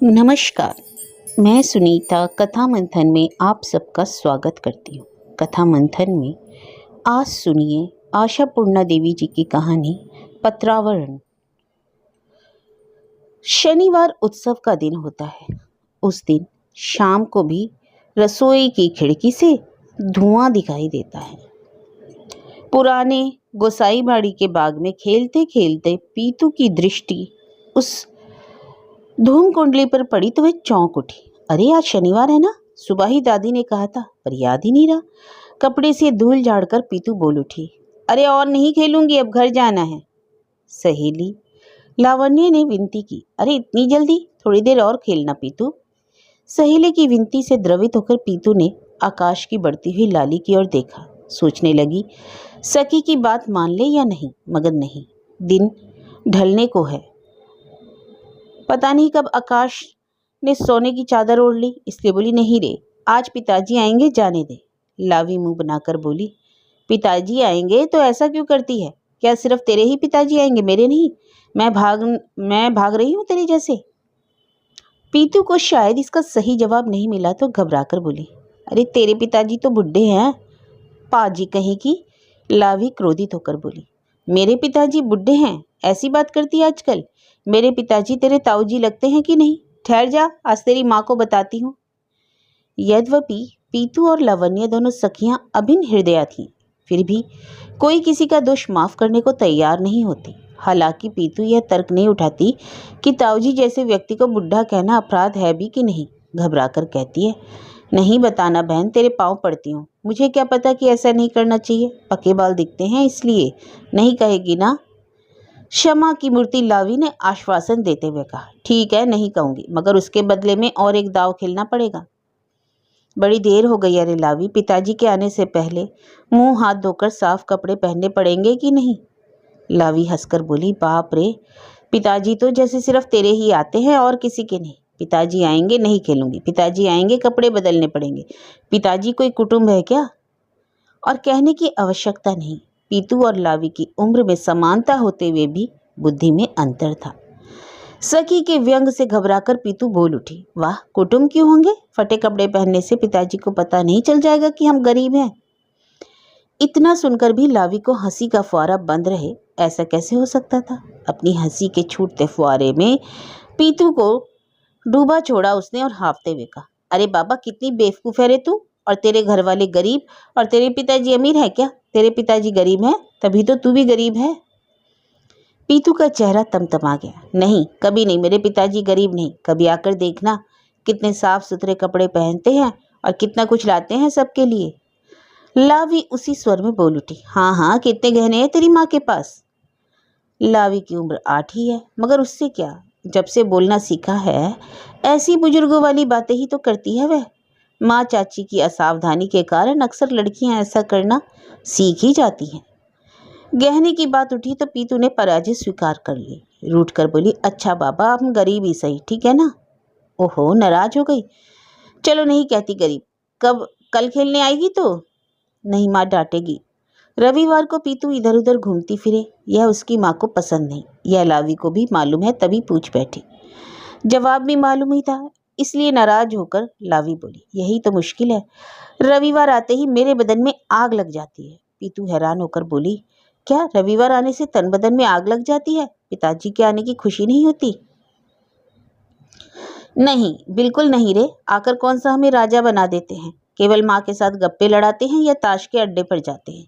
नमस्कार। मैं सुनीता कथा मंथन में आप सबका स्वागत करती हूँ। कथा मंथन में आज सुनिए आशापूर्णा देवी जी की कहानी पत्रावरण। शनिवार उत्सव का दिन होता है। उस दिन शाम को भी रसोई की खिड़की से धुआं दिखाई देता है। पुराने गोसाईबाड़ी के बाग में खेलते खेलते पीतू की दृष्टि उस धूम कुंडली पर पड़ी तो वह चौंक उठी। अरे आज शनिवार है ना, सुबह ही दादी ने कहा था, पर याद ही नहीं रहा। कपड़े से धूल झाड़कर पीतू बोल उठी, अरे और नहीं खेलूंगी, अब घर जाना है। सहेली लावण्य ने विनती की, अरे इतनी जल्दी, थोड़ी देर और खेलना पीतू। सहेली की विनती से द्रवित होकर पीतू ने आकाश की बढ़ती हुई लाली की ओर देखा। सोचने लगी, सखी की बात मान ले या नहीं, मगर नहीं, दिन ढलने को है। पता नहीं कब आकाश ने सोने की चादर ओढ़ ली, इसलिए बोली, नहीं रे, आज पिताजी आएंगे, जाने दे। लावी मुंह बनाकर बोली, पिताजी आएंगे तो ऐसा क्यों करती है? क्या सिर्फ तेरे ही पिताजी आएंगे, मेरे नहीं? मैं भाग रही हूँ तेरे जैसे? पीतू को शायद इसका सही जवाब नहीं मिला तो घबराकर बोली, अरे तेरे पिताजी तो बुढ़े हैं, पाजी कहीं की। लावी क्रोधित होकर बोली, मेरे पिताजी बुढ़े हैं, ऐसी बात करती है आजकल? मेरे पिताजी तेरे ताऊजी लगते हैं कि नहीं? ठहर जा, आज तेरी माँ को बताती हूँ। यद्यपि पीतू और लावण्य दोनों सखियां अभिन्न हृदया थीं, फिर भी कोई किसी का दोष माफ करने को तैयार नहीं होती। हालांकि पीतू यह तर्क नहीं उठाती कि ताऊजी जैसे व्यक्ति को बुढ़ा कहना अपराध है भी कि नहीं। घबराकर कहती है, नहीं बताना बहन, तेरे पाँव पड़ती हूँ। मुझे क्या पता कि ऐसा नहीं करना चाहिए, पके बाल दिखते हैं इसलिए। नहीं कहेगी ना? क्षमा की मूर्ति लावी ने आश्वासन देते हुए कहा, ठीक है, नहीं कहूंगी, मगर उसके बदले में और एक दाव खेलना पड़ेगा। बड़ी देर हो गई, अरे लावी, पिताजी के आने से पहले मुंह हाथ धोकर साफ कपड़े पहनने पड़ेंगे कि नहीं? लावी हंसकर बोली, बाप रे, पिताजी तो जैसे सिर्फ तेरे ही आते हैं और किसी के नहीं। पिताजी आएंगे, नहीं खेलूंगी। पिताजी आएंगे, कपड़े बदलने पड़ेंगे। पिताजी कोई कुटुंब है क्या? और कहने की आवश्यकता नहीं। पीतू और लावी की उम्र में समानता होते हुए भी बुद्धि में अंतर था। सखी के व्यंग से घबराकर पीतू बोल उठी, वाह, कुटुंब क्यों होंगे? फटे कपड़े पहनने से पिताजी को पता नहीं चल जाएगा कि हम गरीब हैं? इतना सुनकर भी लावी को हंसी का फुआरा बंद रहे, ऐसा कैसे हो सकता था? अपनी हंसी के छूटते फुआरे में पीतू को डूबा छोड़ा उसने और हाँफते हुए कहा, अरे बाबा, कितनी बेवकूफ है रे तू, और तेरे घर वाले गरीब और तेरे पिताजी अमीर है क्या? तेरे पिताजी गरीब हैं, तभी तो तू भी गरीब है। पीतू का चेहरा तमतमा गया, नहीं, कभी नहीं, मेरे पिताजी गरीब नहीं। कभी आकर देखना, कितने साफ सुथरे कपड़े पहनते हैं और कितना कुछ लाते हैं सबके लिए। लावी उसी स्वर में बोल उठी, हाँ हाँ, कितने गहने हैं तेरी माँ के पास? लावी की उम्र 8 ही है, मगर उससे क्या, जब से बोलना सीखा है ऐसी बुजुर्गों वाली बातें ही तो करती है वह। माँ चाची की असावधानी के कारण अक्सर लड़कियां ऐसा करना सीख ही जाती हैं। गहने की बात उठी तो पीतू ने पराजय स्वीकार कर ली। रूठ कर बोली, अच्छा बाबा, हम गरीब ही सही, ठीक है ना? ओहो, नाराज हो गई। चलो, नहीं कहती गरीब, कब कल खेलने आएगी तो? नहीं, माँ डांटेगी। रविवार को पीतू इधर उधर घूमती फिरे, यह उसकी माँ को पसंद नहीं। यह लावी को भी मालूम है, तभी पूछ बैठी। जवाब भी मालूम ही था, इसलिए नाराज होकर लावी बोली, यही तो मुश्किल है, रविवार आते ही मेरे बदन में आग लग जाती है। पीतू हैरान होकर बोली, क्या रविवार आने से तन बदन में आग लग जाती है? पिताजी के आने की खुशी नहीं होती? नहीं, बिल्कुल नहीं रे, आकर कौन सा हमें राजा बना देते हैं। केवल माँ के साथ गप्पे लड़ाते हैं या ताश के अड्डे पर जाते हैं।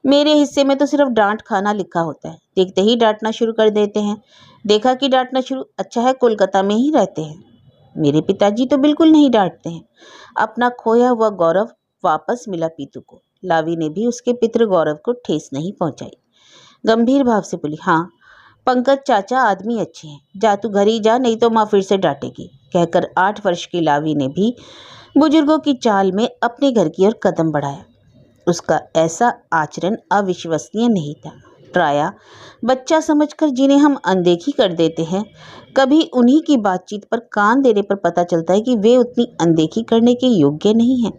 मेरे हिस्से में तो सिर्फ डांट खाना लिखा होता है, देखते ही डांटना शुरू कर देते हैं। देखा कि डांटना शुरू, अच्छा है कोलकाता में ही रहते हैं। मेरे पिताजी तो बिल्कुल नहीं डांटते हैं। अपना खोया हुआ गौरव वापस मिला पीतू को। लावी ने भी उसके पितृ गौरव को ठेस नहीं पहुंचाई। गंभीर भाव से बोली, हाँ, पंकज चाचा आदमी अच्छे हैं, जा तू घर ही जा, नहीं तो माँ फिर से डांटेगी। कहकर 8 वर्ष की लावी ने भी बुजुर्गों की चाल में अपने घर की ओर कदम बढ़ाया। उसका ऐसा आचरण अविश्वसनीय नहीं था। प्रायः बच्चा समझकर जिन्हें हम अनदेखी कर देते हैं, कभी उन्हीं की बातचीत पर कान देने पर पता चलता है कि वे उतनी अनदेखी करने के योग्य नहीं हैं।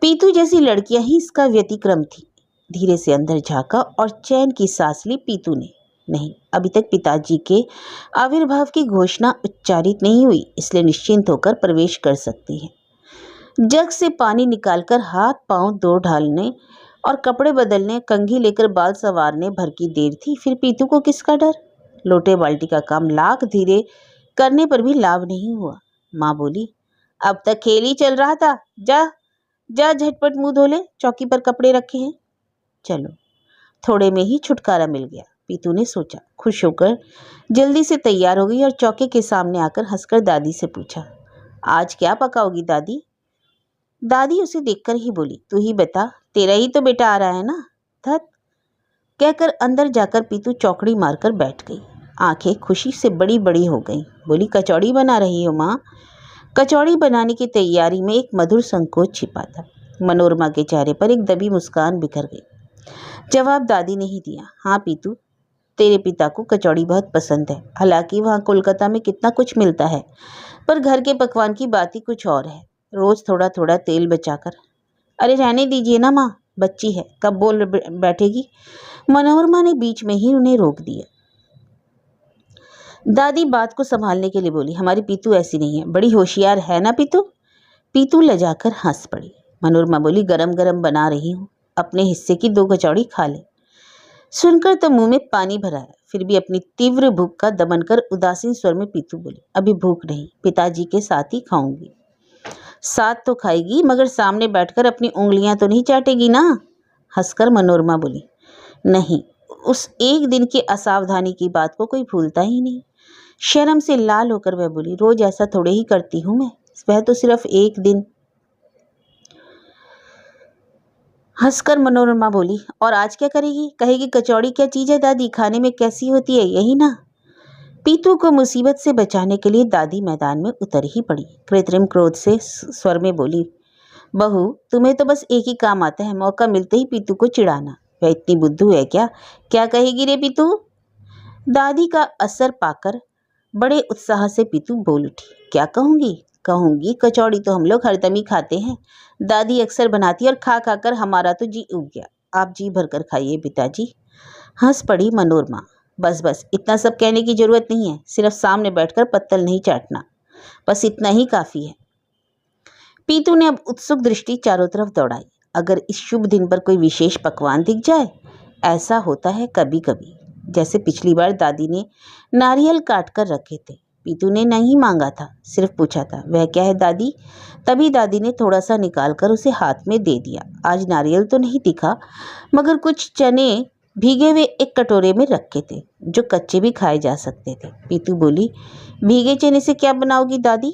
पीतू जैसी लड़कियां ही इसका व्यतिक्रम थी। धीरे से अंदर झांका और चैन की सांस ली पीतू ने। नहीं, अभी तक पिताजी के आविर्भाव की घोषणा उच्चारित नहीं हुई, इसलिए निश्चिंत होकर प्रवेश कर सकती है। जग से पानी निकालकर हाथ पांव धो ढालने और कपड़े बदलने, कंघी लेकर बाल संवारने भर की देर थी। फिर पीतू को किसका डर? लोटे बाल्टी का काम लाख धीरे करने पर भी लाभ नहीं हुआ। माँ बोली, अब तक खेल ही चल रहा था, जा जा झटपट मुंह धो ले, चौकी पर कपड़े रखे हैं। चलो, थोड़े में ही छुटकारा मिल गया, पीतू ने सोचा। खुश होकर जल्दी से तैयार हो गई और चौके के सामने आकर हंसकर दादी से पूछा, आज क्या पकाओगी दादी? दादी उसे देखकर ही बोली, तू ही बता, तेरा ही तो बेटा आ रहा है ना। धत कहकर अंदर जाकर पीतू चौकड़ी मारकर बैठ गई। आंखें खुशी से बड़ी बड़ी हो गईं। बोली, कचौड़ी बना रही हो माँ? कचौड़ी बनाने की तैयारी में एक मधुर संकोच छिपा था। मनोरमा के चेहरे पर एक दबी मुस्कान बिखर गई। जवाब दादी ने ही दिया, हाँ पीतू, तेरे पिता को कचौड़ी बहुत पसंद है। हालांकि वहाँ कोलकाता में कितना कुछ मिलता है, पर घर के पकवान की बात ही कुछ और है। रोज थोड़ा थोड़ा तेल बचाकर। अरे रहने दीजिए ना माँ, बच्ची है, कब बोल बैठेगी। मनोरमा ने बीच में ही उन्हें रोक दिया। दादी बात को संभालने के लिए बोली, हमारी पीतू ऐसी नहीं है, बड़ी होशियार है ना पीतू। पीतू लजाकर हंस पड़ी। मनोरमा बोली, गरम गरम बना रही हूँ, अपने हिस्से की 2 कचौड़ी खा ले। सुनकर तो मुंह में पानी भर आया, फिर भी अपनी तीव्र भूख का दमन कर उदासीन स्वर में पीतू बोली, अभी भूख नहीं, पिताजी के साथ ही खाऊंगी। साथ तो खाएगी, मगर सामने बैठकर अपनी उंगलियां तो नहीं चाटेगी ना। हंसकर मनोरमा बोली, नहीं, उस एक दिन की असावधानी की बात को कोई भूलता ही नहीं। शर्म से लाल होकर वह बोली, रोज ऐसा थोड़े ही करती हूं मैं, वह तो सिर्फ एक दिन। हंसकर मनोरमा बोली, और आज क्या करेगी? कहेगी कचौड़ी क्या चीज है दादी, खाने में कैसी होती है, यही ना। पीतू को मुसीबत से बचाने के लिए दादी मैदान में उतर ही पड़ी। कृत्रिम क्रोध से स्वर में बोली, बहू, तुम्हें तो बस एक ही काम आता है, मौका मिलते ही पीतू को चिढ़ाना। वह इतनी बुद्धू है क्या? क्या कहेगी रे पीतू? दादी का असर पाकर बड़े उत्साह से पीतू बोल उठी, क्या कहूंगी? कहूंगी कचौड़ी तो हम लोग हरदम ही खाते हैं, दादी अक्सर बनाती और खा खा कर हमारा तो जी उब गया। आप जी भरकर खाइए पिताजी। हंस पड़ी मनोरमा। बस बस, इतना सब कहने की जरूरत नहीं है, सिर्फ सामने बैठकर पत्तल नहीं चाटना, बस इतना ही काफी है। पीतू ने अब उत्सुक दृष्टि चारों तरफ दौड़ाई। अगर इस शुभ दिन पर कोई विशेष पकवान दिख जाए? ऐसा होता है कभी कभी, जैसे पिछली बार दादी ने नारियल काट कर रखे थे। पीतू ने नहीं मांगा था, सिर्फ पूछा था, वह क्या है दादी? तभी दादी ने थोड़ा सा निकाल कर उसे हाथ में दे दिया। आज नारियल तो नहीं दिखा, मगर कुछ चने भीगे हुए एक कटोरे में रखे थे, जो कच्चे भी खाए जा सकते थे। पीतू बोली, भीगे चने से क्या बनाओगी दादी?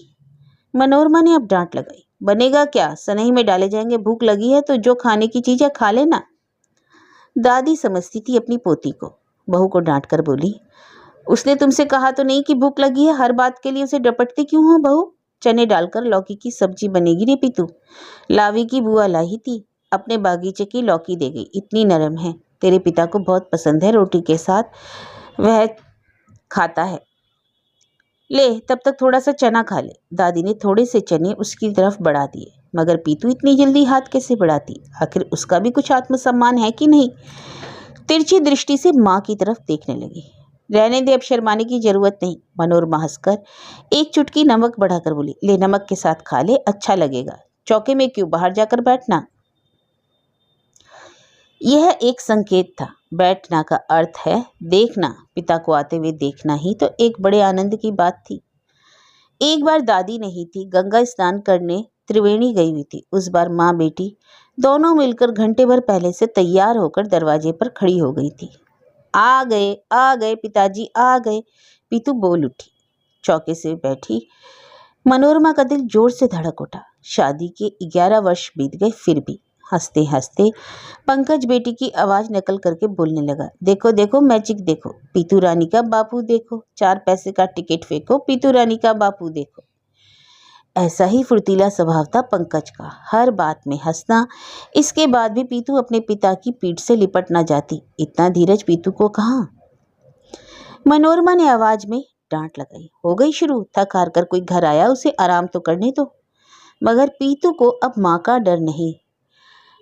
मनोरमा ने अब डांट लगाई, बनेगा क्या, सनही में डाले जाएंगे, भूख लगी है तो जो खाने की चीज है खा लेना। दादी समझती थी अपनी पोती को। बहू को डांट कर बोली, उसने तुमसे कहा तो नहीं कि भूख लगी है, हर बात के लिए उसे डपटती क्यों हो बहू? चने डालकर लौकी की सब्जी बनेगी रे पीतू, लावी की बुआ लाई थी, अपने बागीचे की लौकी दे गई, इतनी नरम है, तेरे पिता को बहुत पसंद है, रोटी के साथ वह खाता है, ले तब तक थोड़ा सा चना खा ले। दादी ने थोड़े से चने उसकी तरफ बढ़ा दिए, मगर पीतू इतनी जल्दी हाथ कैसे बढ़ाती? आखिर उसका भी कुछ आत्मसम्मान है कि नहीं? तिरछी दृष्टि से माँ की तरफ देखने लगी। रहने दे, अब शर्माने की जरूरत नहीं। मनोरमा हंसकर एक चुटकी नमक बढ़ाकर बोली, ले नमक के साथ खा ले, अच्छा लगेगा, चौके में क्यों, बाहर जाकर बैठना। यह एक संकेत था। बैठना का अर्थ है देखना। पिता को आते हुए देखना ही तो एक बड़े आनंद की बात थी। एक बार दादी नहीं थी, गंगा स्नान करने त्रिवेणी गई हुई थी। उस बार माँ बेटी दोनों मिलकर घंटे भर पहले से तैयार होकर दरवाजे पर खड़ी हो गई थी। आ गए पिताजी आ गए, पीतू बोल उठी। चौके से बैठी मनोरमा का दिल जोर से धड़क उठा। शादी के 11 वर्ष बीत गए, फिर भी हंसते हंसते पंकज बेटी की आवाज नकल करके बोलने लगा, देखो देखो मैजिक देखो, पीतू रानी का बापू देखो, 4 पैसे का टिकट फेंको, पीतू रानी का बापू देखो। ऐसा ही फुर्तीला स्वभाव था पंकज का, हर बात में हंसना। इसके बाद भी पीतू अपने पिता की पीठ से लिपट ना जाती। इतना धीरज पीतू को कहाँ। मनोरमा ने आवाज में डांट लगाई, हो गई शुरू, थक हार कर कोई घर आया, उसे आराम तो करने दो। मगर पीतू को अब माँ का डर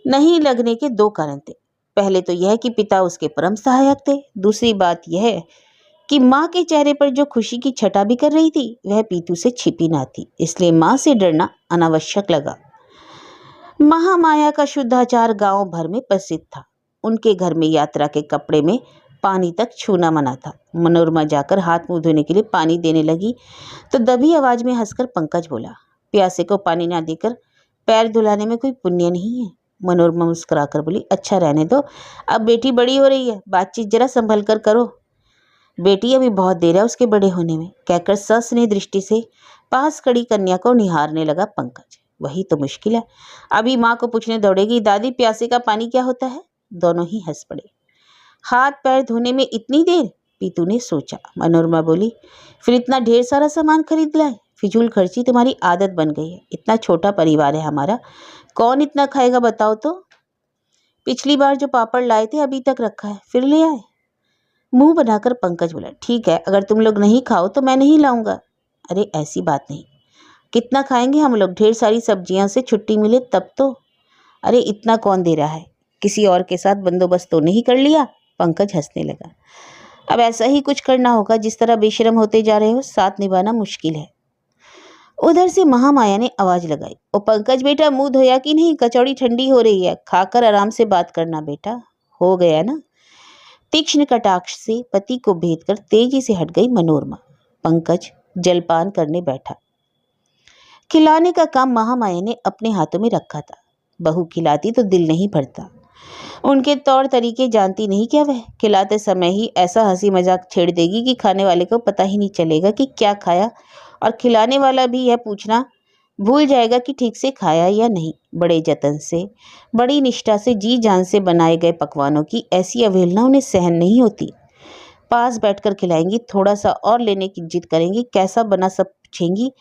नहीं लगने के 2 कारण थे। पहले तो यह कि पिता उसके परम सहायक थे, दूसरी बात यह कि माँ के चेहरे पर जो खुशी की छटा बिखर रही थी वह पीतू से छिपी ना थी, इसलिए माँ से डरना अनावश्यक लगा। महामाया का शुद्धाचार गांव भर में प्रसिद्ध था। उनके घर में यात्रा के कपड़े में पानी तक छूना मना था। मनोरमा जाकर हाथ मुंह धोने के लिए पानी देने लगी तो दबी आवाज में हंसकर पंकज बोला, प्यासे को पानी ना देकर पैर धुलाने में कोई पुण्य नहीं है। मनोरमा मुस्कुराकर बोली, अच्छा रहने दो, अब बेटी बड़ी हो रही है, बातचीत जरा संभल कर करो। बेटी अभी बहुत देर है उसके बड़े होने में, कहकर सस्नेह दृष्टि से पास खड़ी कन्या को निहारने लगा पंकज। वही तो मुश्किल है, अभी माँ को पूछने दौड़ेगी, दादी प्यासे का पानी क्या होता है? दोनों ही हंस पड़े। हाथ पैर धोने में इतनी देर? पीतू ने सोचा। मनोरमा बोली, फिर इतना ढेर सारा सामान खरीद लाए, फिजूल खर्ची तुम्हारी आदत बन गई है। इतना छोटा परिवार है हमारा, कौन इतना खाएगा बताओ तो? पिछली बार जो पापड़ लाए थे अभी तक रखा है, फिर ले आए। मुंह बनाकर पंकज बोला, ठीक है, अगर तुम लोग नहीं खाओ तो मैं नहीं लाऊंगा। अरे ऐसी बात नहीं, कितना खाएंगे हम लोग, ढेर सारी सब्जियां से छुट्टी मिले तब तो। अरे इतना कौन दे रहा है, किसी और के साथ बंदोबस्त तो नहीं कर लिया? पंकज हंसने लगा। अब ऐसा ही कुछ करना होगा, जिस तरह बेशरम होते जा रहे हो साथ निभाना मुश्किल है। उधर से महामाया ने आवाज लगाई, ओ पंकज बेटा, मुंह धोया कि नहीं? कचौड़ी ठंडी हो रही है, खाकर आराम से बात करना बेटा। हो गया ना? तीक्ष्ण कटाक्ष से पति को भेदकर तेजी से हट गई मनोरमा। पंकज जलपान करने बैठा। खिलाने का काम महामाया ने अपने हाथों में रखा था। बहू खिलाती तो दिल नहीं भरता। उनके तौर तरीके जानती नहीं क्या वह? खिलाते समय ही ऐसा हंसी मजाक छेड़ देगी कि खाने वाले को पता ही नहीं चलेगा कि क्या खाया, और खिलाने वाला भी यह पूछना भूल जाएगा कि ठीक से खाया या नहीं। बड़े जतन से, बड़ी निष्ठा से, जी जान से बनाए गए पकवानों की ऐसी अवहेलना उन्हें सहन नहीं होती। पास बैठकर खिलाएंगी, थोड़ा सा और लेने की जिद करेंगी, कैसा बना सब पूछेंगी,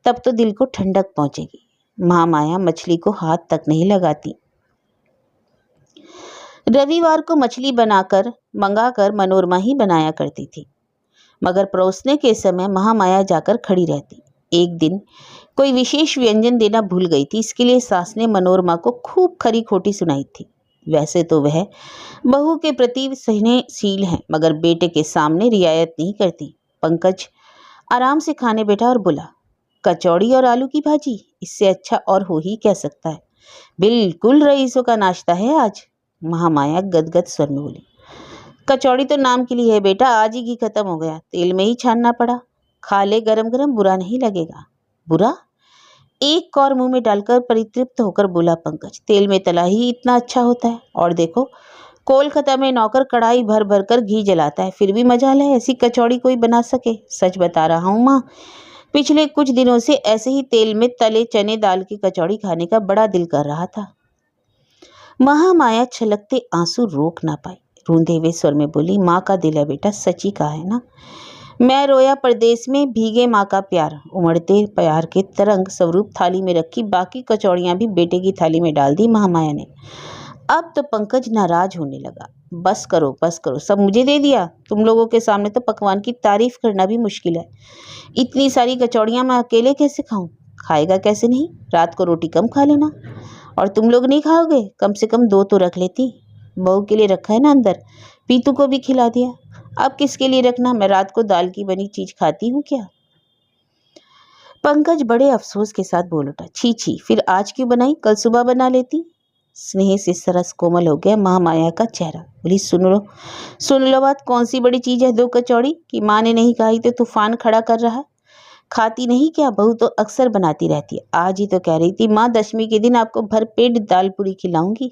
तब तो दिल को ठंडक पहुंचेगी। महामाया मछली को हाथ तक नहीं लगाती। रविवार को मछली मंगाकर मनोरमा ही बनाया करती थी, मगर परोसने के समय महामाया जाकर खड़ी रहती। एक दिन कोई विशेष व्यंजन देना भूल गई थी, इसके लिए सास ने मनोरमा को खूब खरी खोटी सुनाई थी। वैसे तो वह बहू के प्रति स्नेहशील है, मगर बेटे के सामने रियायत नहीं करती। पंकज आराम से खाने बैठा और बोला, कचौड़ी और आलू की भाजी, इससे अच्छा और हो ही क्या सकता है? बिल्कुल रईसों का नाश्ता है आज। महामाया गदगद स्वर में बोली, कचौड़ी तो नाम के लिए है बेटा, आज ही घी खत्म हो गया, तेल में ही छानना पड़ा, खा ले गरम गरम, बुरा नहीं लगेगा। बुरा? एक कौर मुंह में डालकर परितृप्त होकर बोला पंकज, तेल में तला ही इतना अच्छा होता है, और देखो कोलकाता में नौकर कढ़ाई भर भर कर घी जलाता है, फिर भी मजाल है ऐसी कचौड़ी कोई बना सके? सच बता रहा हूँ माँ, पिछले कुछ दिनों से ऐसे ही तेल में तले चने दाल की कचौड़ी खाने का बड़ा दिल कर रहा था। महामाया छलकते आंसू रोक ना पाई, रूंधे हुए स्वर में बोली, माँ का दिल है बेटा, सच्ची कहा है ना। मैं रोया परदेस में, भीगे माँ का प्यार, उमड़ते प्यार के तरंग स्वरूप थाली में रखी, बाकी कचौड़ियां भी बेटे की थाली में डाल दी महामाया ने। अब तो पंकज नाराज होने लगा। बस करो बस करो, सब मुझे दे दिया? तुम लोगों के सामने तो पकवान की तारीफ करना भी मुश्किल है। इतनी सारी कचौड़ियां मैं अकेले कैसे खाऊं? खाएगा कैसे नहीं? रात को रोटी कम खा लेना। और तुम लोग नहीं खाओगे? कम से कम 2 तो रख लेती। बहू के लिए रखा है ना अंदर, पीतू को भी खिला दिया। अब किसके लिए रखना? मैं रात को दाल की बनी चीज खाती हूँ क्या? पंकज बड़े अफसोस के साथ बोल उठा, छी छी, फिर आज क्यों बनाई, कल सुबह बना लेती। स्नेह से सरस कोमल हो गया महामाया का चेहरा। बोली, सुन लो बात, कौन सी बड़ी चीज है 2 कचौड़ी कि माँ ने नहीं खाई तो तूफान खड़ा कर रहा है? खाती नहीं क्या? बहू तो अक्सर बनाती रहती है, आज ही तो कह रही थी माँ, दशमी के दिन आपको भरपेट दाल पूरी खिलाऊंगी।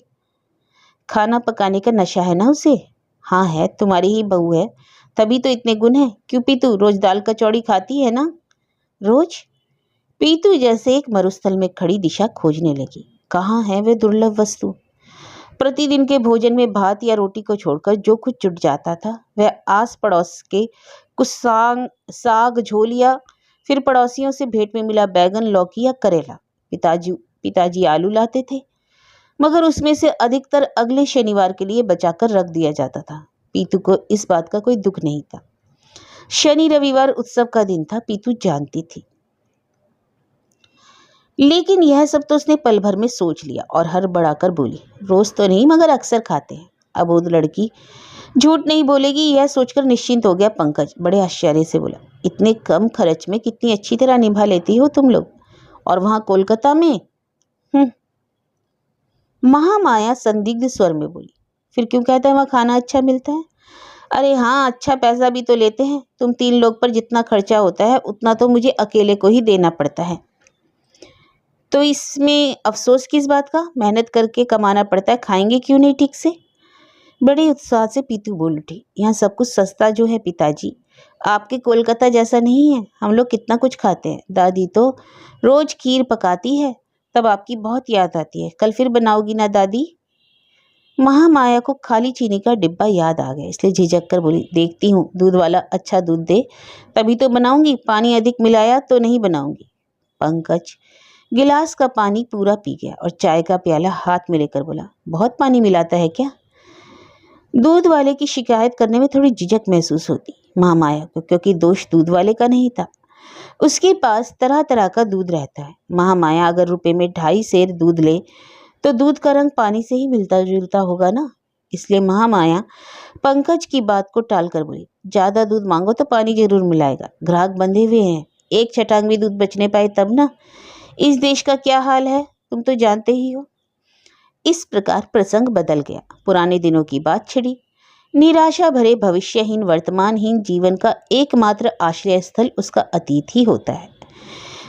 खाना पकाने का नशा है ना उसे? हाँ है, तुम्हारी ही बहू है, तभी तो इतने गुण है। क्यों पीतू, रोज दाल कचौड़ी खाती है ना? रोज? पीतू जैसे एक मरुस्थल में खड़ी दिशा खोजने लगी। कहाँ है वे दुर्लभ वस्तु? प्रतिदिन के भोजन में भात या रोटी को छोड़कर जो कुछ जुट जाता था वह आस पड़ोस के कुछ साग झोल या फिर पड़ोसियों से भेंट में मिला बैगन, लौकी या करेला। पिताजी आलू लाते थे, मगर उसमें से अधिकतर अगले शनिवार के लिए बचाकर रख दिया जाता था। पीतू को इस बात का कोई दुख नहीं था। शनि रविवार उत्सव का दिन था, पीतू जानती थी, लेकिन यह सब तो उसने पल भर में सोच लिया और हड़बड़ाकर बोली, रोज तो नहीं मगर अक्सर खाते हैं। अबोध लड़की झूठ नहीं बोलेगी यह सोचकर निश्चिंत हो गया पंकज। बड़े आश्चर्य से बोला, इतने कम खर्च में कितनी अच्छी तरह निभा लेती हो तुम लोग, और वहां कोलकाता में। महामाया संदिग्ध स्वर में बोली, फिर क्यों कहते हैं वहां खाना अच्छा मिलता है? अरे हाँ, अच्छा पैसा भी तो लेते हैं। तुम 3 लोग पर जितना खर्चा होता है उतना तो मुझे अकेले को ही देना पड़ता है, तो इसमें अफसोस किस बात का? मेहनत करके कमाना पड़ता है, खाएंगे क्यों नहीं ठीक से? बड़े उत्साह से पीतू बोल उठी, यहाँ सब कुछ सस्ता जो है पिताजी, आपके कोलकाता जैसा नहीं है। हम लोग कितना कुछ खाते हैं। दादी तो रोज खीर पकाती है, तब आपकी बहुत याद आती है। कल फिर बनाओगी ना दादी? महामाया को खाली चीनी का डिब्बा याद आ गया, इसलिए झिझक कर बोली, देखती हूँ दूध वाला अच्छा दूध दे तभी तो बनाऊंगी, पानी अधिक मिलाया तो नहीं बनाऊंगी। पंकज गिलास का पानी पूरा पी गया और चाय का प्याला हाथ में लेकर बोला, बहुत पानी मिलाता है क्या? दूध वाले की शिकायत करने में थोड़ी झिझक महसूस होती महामाया को, क्योंकि दोष दूध वाले का नहीं था। उसके पास तरह तरह का दूध रहता है। महामाया अगर रुपए में 2.5 सेर दूध ले तो दूध का रंग पानी से ही मिलता जुलता होगा ना। इसलिए महामाया पंकज की बात को टालकर बोली, ज्यादा दूध मांगो तो पानी जरूर मिलाएगा, ग्राहक बंधे हुए हैं, एक छटांग भी दूध बचने पाए तब ना। इस देश का क्या हाल है तुम तो जानते ही हो। इस प्रकार प्रसंग बदल गया। पुराने दिनों की बात छिड़ी। निराशा भरे भविष्यहीन वर्तमानहीन जीवन का एकमात्र आश्रय स्थल उसका अतीत ही होता है।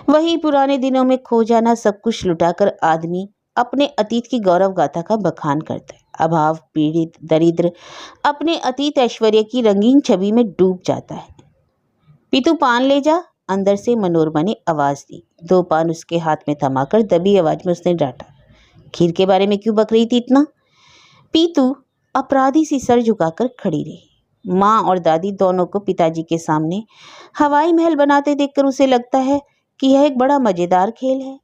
वही पुराने दिनों में खो जाना सब कुछ लुटाकर आदमी अपने अतीत की गौरव गाथा का बखान करता है। अभाव पीड़ित दरिद्र अपने अतीत ऐश्वर्य की रंगीन छवि में डूब जाता है। पीतू पान ले जा, अंदर से मनोरमा ने आवाज दी। 2 पान उसके हाथ में थमाकर दबी आवाज में उसने डांटा, खीर के बारे में क्यों बक रही थी इतना? पीतू अपराधी सी सर झुकाकर खड़ी रही। माँ और दादी दोनों को पिताजी के सामने हवाई महल बनाते देखकर उसे लगता है कि यह एक बड़ा मजेदार खेल है।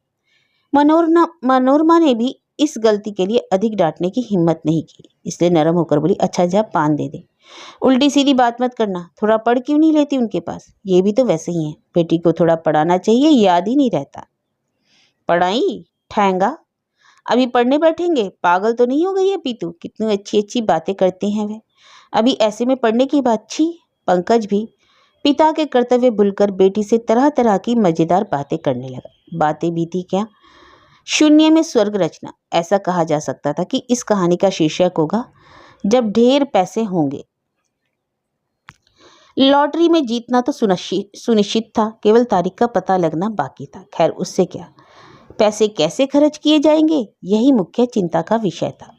मनोरमा ने भी इस गलती के लिए अधिक डांटने की हिम्मत नहीं की, इसलिए नरम होकर बोली, अच्छा जा पान दे दे, उल्टी सीधी बात मत करना, थोड़ा पढ़ क्यों नहीं लेती उनके पास? ये भी तो वैसे ही है, बेटी को थोड़ा पढ़ाना चाहिए, याद ही नहीं रहता। पढ़ाई ठहंगा, अभी पढ़ने बैठेंगे? पागल तो नहीं हो गई है पीतू? कितनी अच्छी अच्छी बातें करते हैं वे, अभी ऐसे में पढ़ने की बात? छी। पंकज भी पिता के कर्तव्य भूलकर बेटी से तरह तरह की मजेदार बातें करने लगा। बातें भी थी क्या, शून्य में स्वर्ग रचना, ऐसा कहा जा सकता था कि इस कहानी का शीर्षक होगा जब ढेर पैसे होंगे। लॉटरी में जीतना तो सुनिश्चित था, केवल तारीख का पता लगना बाकी था। खैर उससे क्या, पैसे कैसे खर्च किए जाएंगे यही मुख्य चिंता का विषय था।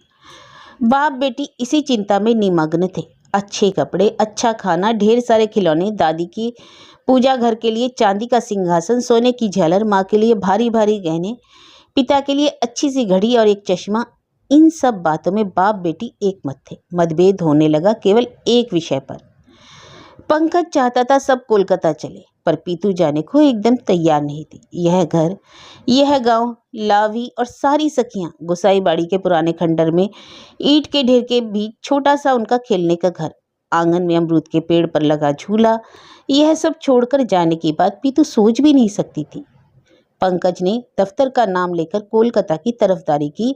बाप बेटी इसी चिंता में निमग्न थे। अच्छे कपड़े, अच्छा खाना, ढेर सारे खिलौने, दादी की पूजा घर के लिए चांदी का सिंहासन, सोने की झालर, माँ के लिए भारी भारी गहने, पिता के लिए अच्छी सी घड़ी और एक चश्मा। इन सब बातों में बाप बेटी एक मत थे। मतभेद होने लगा केवल एक विषय पर। पंकज चाहता था सब कोलकाता चले, पर पीतू जाने को एकदम तैयार नहीं थी। यह घर, यह गांव, लावी और सारी सखियां, गोसाई बाड़ी के पुराने खंडर में ईंट के ढेर के बीच छोटा सा उनका खेलने का घर, आंगन में अमरूद के पेड़ पर लगा झूला, यह सब छोड़कर जाने की बात पीतू सोच भी नहीं सकती थी। पंकज ने दफ्तर का नाम लेकर कोलकाता की तरफदारी की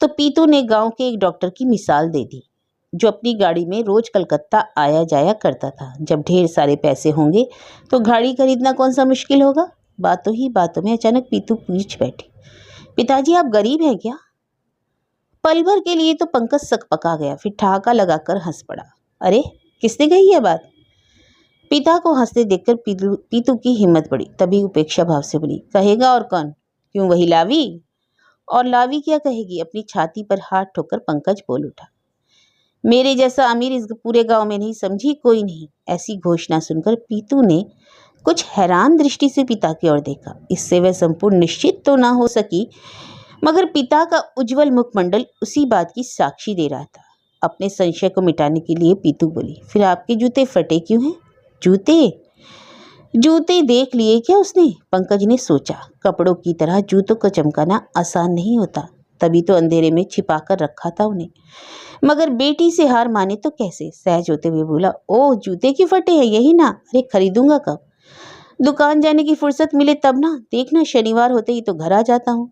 तो पीतू ने गांव के एक डॉक्टर की मिसाल दे दी, जो अपनी गाड़ी में रोज कलकत्ता आया जाया करता था। जब ढेर सारे पैसे होंगे तो गाड़ी खरीदना कौन सा मुश्किल होगा। बातों ही बातों में अचानक पीतू पूछ बैठी, पिताजी आप गरीब हैं क्या? पल भर के लिए तो पंकज सकपका गया, फिर ठहाका लगाकर हंस पड़ा। अरे किसने कही यह बात? पिता को हंसते देखकर पीतू की हिम्मत बढ़ी, तभी उपेक्षा भाव से बोली, कहेगा और कौन? क्यों, वही लावी? और लावी क्या कहेगी? अपनी छाती पर हाथ ठोकर पंकज बोल उठा, मेरे जैसा अमीर इस पूरे गांव में नहीं, समझी कोई नहीं। ऐसी घोषणा सुनकर पीतू ने कुछ हैरान दृष्टि से पिता की ओर देखा। इससे वह संपूर्ण निश्चित तो ना हो सकी, मगर पिता का उज्जवल मुखमंडल उसी बात की साक्षी दे रहा था। अपने संशय को मिटाने के लिए पीतू बोली, फिर आपके जूते फटे क्यों हैं? जूते देख लिए क्या उसने? पंकज ने सोचा, कपड़ों की तरह जूतों को चमकाना आसान नहीं होता, तभी तो अंधेरे में छिपा कर रखा था उन्हें। मगर बेटी से हार माने तो कैसे? सहज होते हुए बोला, ओह जूते क्यों फटे हैं, यही ना? अरे खरीदूंगा कब? दुकान जाने की फुर्सत मिले तब ना, देखना शनिवार होते ही तो घर आ जाता हूँ।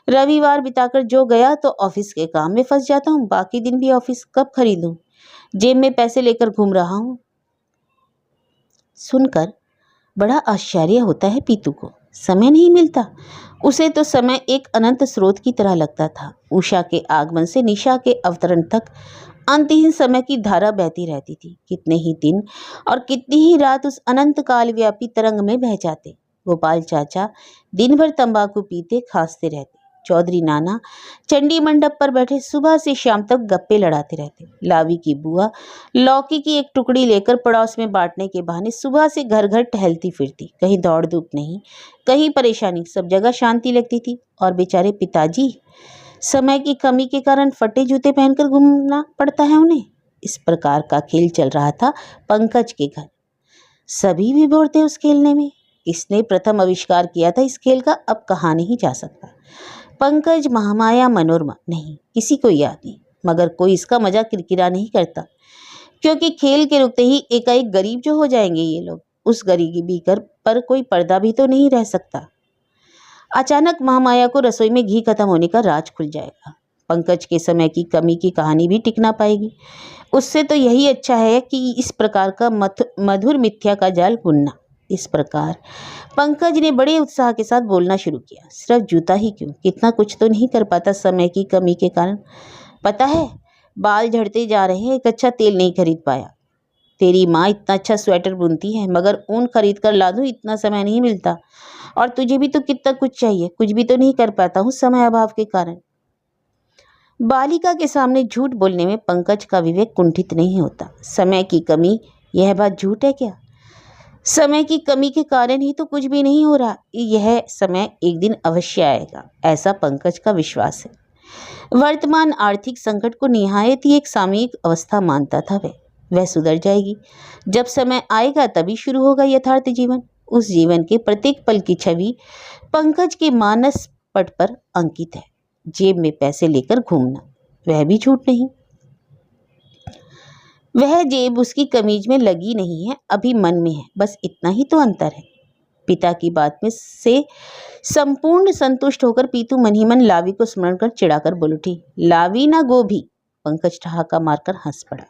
रविवार बिताकर जो गया तो ऑफिस के काम में फंस जाता हूँ, बाकी दिन भी ऑफिस कब खरीदूं, जेब में पैसे लेकर घूम रहा हूँ। सुनकर बड़ा आश्चर्य होता है पीतू को। समय नहीं मिलता उसे तो समय एक अनंत स्रोत की तरह लगता था। उषा के आगमन से निशा के अवतरण तक अंतहीन समय की धारा बहती रहती थी। कितने ही दिन और कितनी ही रात उस अनंत काल व्यापी तरंग में बह जाते। गोपाल चाचा दिन भर तंबाकू पीते खांसते रहते। चौधरी नाना चंडी मंडप पर बैठे सुबह से शाम तक गप्पे लड़ाते रहते। लावी की बुआ लौकी की एक टुकड़ी लेकर पड़ोस में बांटने के बहाने सुबह से घर घर टहलती फिरती। कहीं दौड़ धूप नहीं, कहीं परेशानी, सब जगह शांति लगती थी। और बेचारे पिताजी, समय की कमी के कारण फटे जूते पहनकर घूमना पड़ता है उन्हें। इस प्रकार का खेल चल रहा था पंकज के घर। सभी विभोर थे उस खेलने में। किसने प्रथम आविष्कार किया था इस खेल का अब कहा नहीं जा सकता। पंकज, महामाया, मनोरमा, नहीं किसी को याद नहीं। मगर कोई इसका मजा किरकिरा नहीं करता, क्योंकि खेल के रुकते ही एकाएक गरीब जो हो जाएंगे ये लोग, उस गरीबी कर पर कोई पर्दा भी तो नहीं रह सकता। अचानक महामाया को रसोई में घी खत्म होने का राज खुल जाएगा। पंकज के समय की कमी की कहानी भी टिक ना पाएगी। उससे तो यही अच्छा है कि इस प्रकार का मधुर मिथ्या का जाल बुनना। इस प्रकार पंकज ने बड़े उत्साह के साथ बोलना शुरू किया। सिर्फ जूता ही क्यों, कितना कुछ तो नहीं कर पाता समय की कमी के कारण। पता है, बाल झड़ते जा रहे हैं, एक अच्छा तेल नहीं खरीद पाया। तेरी माँ इतना अच्छा स्वेटर बुनती है, मगर ऊन खरीद कर ला दूं इतना समय नहीं मिलता। और तुझे भी तो कितना कुछ चाहिए, कुछ भी तो नहीं कर पाता हूँ समय अभाव के कारण। बालिका के सामने झूठ बोलने में पंकज का विवेक कुंठित नहीं होता। समय की कमी, यह बात झूठ है क्या? समय की कमी के कारण ही तो कुछ भी नहीं हो रहा। यह समय एक दिन अवश्य आएगा, ऐसा पंकज का विश्वास है। वर्तमान आर्थिक संकट को निहायत ही एक सामयिक अवस्था मानता था वह सुधर जाएगी। जब समय आएगा तभी शुरू होगा यथार्थ जीवन। उस जीवन के प्रत्येक पल की छवि पंकज के मानस पट पर अंकित है। जेब में पैसे लेकर घूमना, वह भी झूठ नहीं। वह जेब उसकी कमीज में लगी नहीं है, अभी मन में है, बस इतना ही तो अंतर है। पिता की बात में से संपूर्ण संतुष्ट होकर पीतू मन ही मन लावी को स्मरण कर चिढ़ाकर बोल उठी, लावी ना गोभी। पंकज ठहाका मारकर हंस पड़ा।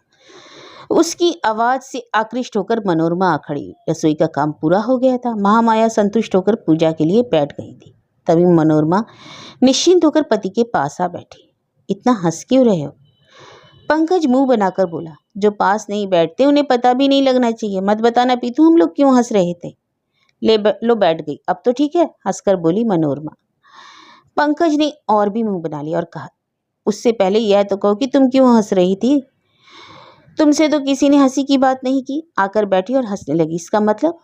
उसकी आवाज से आकृष्ट होकर मनोरमा आ खड़ी। रसोई का काम पूरा हो गया था। महामाया संतुष्ट होकर पूजा के लिए बैठ गई थी। तभी मनोरमा निश्चिंत होकर पति के पास आ बैठी। इतना हंस क्यों रहे हो? पंकज मुंह बनाकर बोला, जो पास नहीं बैठते उन्हें पता भी नहीं लगना चाहिए। मत बताना पीतू हम लोग क्यों हंस रहे थे। लो बैठ गई, अब तो ठीक है, हंसकर बोली मनोरमा। पंकज ने और भी मुंह बना लिया और कहा, उससे पहले यह तो कहो कि तुम क्यों हंस रही थी। तुमसे तो किसी ने हंसी की बात नहीं की, आकर बैठी और हंसने लगी, इसका मतलब?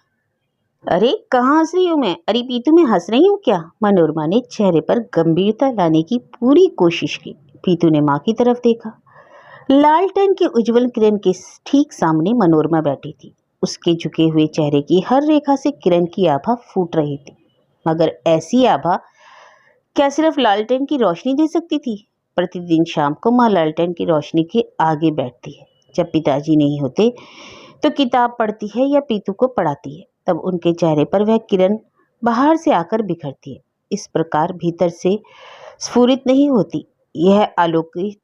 अरे कहाँ हंस रही हूँ मैं? अरे पीतू मैं हंस रही हूँ क्या? मनोरमा ने चेहरे पर गंभीरता लाने की पूरी कोशिश की। पीतू ने माँ की तरफ देखा। लालटेन की उज्जवल किरण के ठीक सामने मनोरमा बैठी थी। उसके झुके हुए चेहरे की हर रेखा से किरण की आभा फूट रही थी। मगर ऐसी आभा क्या सिर्फ लालटेन की रोशनी दे सकती थी? प्रतिदिन शाम को माँ लालटेन की रोशनी के आगे बैठती है। जब पिताजी नहीं होते तो किताब पढ़ती है या पीतू को पढ़ाती है। तब उनके चेहरे पर वह किरण बाहर से आकर बिखरती है। इस प्रकार भीतर से स्फुरित नहीं होती। यह अलौकिक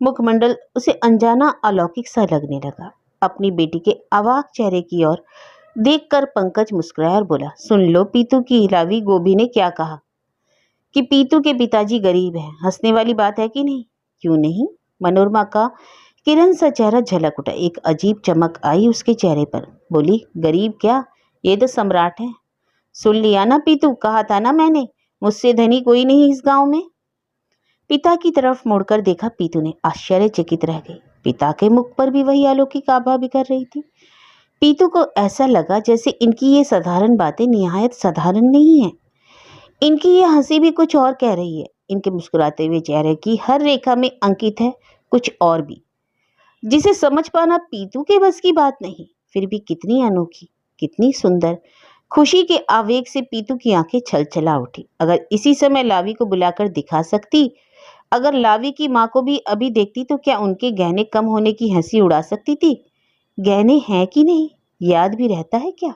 मुखमंडल उसे अनजाना अलौकिक सा लगने लगा। अपनी बेटी के अवाक चेहरे की ओर देखकर पंकज मुस्कुराया और बोला, सुन लो पीतू की लावी गोभी ने क्या कहा कि पीतू के पिताजी गरीब हैं। हंसने वाली बात है कि नहीं? क्यों नहीं? मनोरमा का किरण सा चेहरा झलक उठा। एक अजीब चमक आई उसके चेहरे पर। बोली, गरीब क्या, ये तो सम्राट है। सुन लिया ना पीतू, कहा था ना मैंने, मुझसे धनी कोई नहीं इस गांव में। पिता की तरफ मुड़कर देखा पीतू ने, आश्चर्यचकित रह गई। पिता के मुख पर भी वही अलौकिक आभा बिखर रही थी। पीतू को ऐसा लगा जैसे इनकी ये साधारण बातें निहायत साधारण नहीं है। इनकी ये हंसी भी कुछ और कह रही है। इनके मुस्कुराते हुए चेहरे की हर रेखा में अंकित है कुछ और भी, जिसे समझ पाना पीतू के बस की बात नहीं। फिर भी कितनी अनोखी, कितनी सुंदर। खुशी के आवेग से पीतू की आंखें छलछला उठी। अगर इसी समय लावी को बुलाकर दिखा सकती, अगर लावी की माँ को भी अभी देखती तो क्या उनके गहने कम होने की हंसी उड़ा सकती थी? गहने हैं कि नहीं, याद भी रहता है क्या?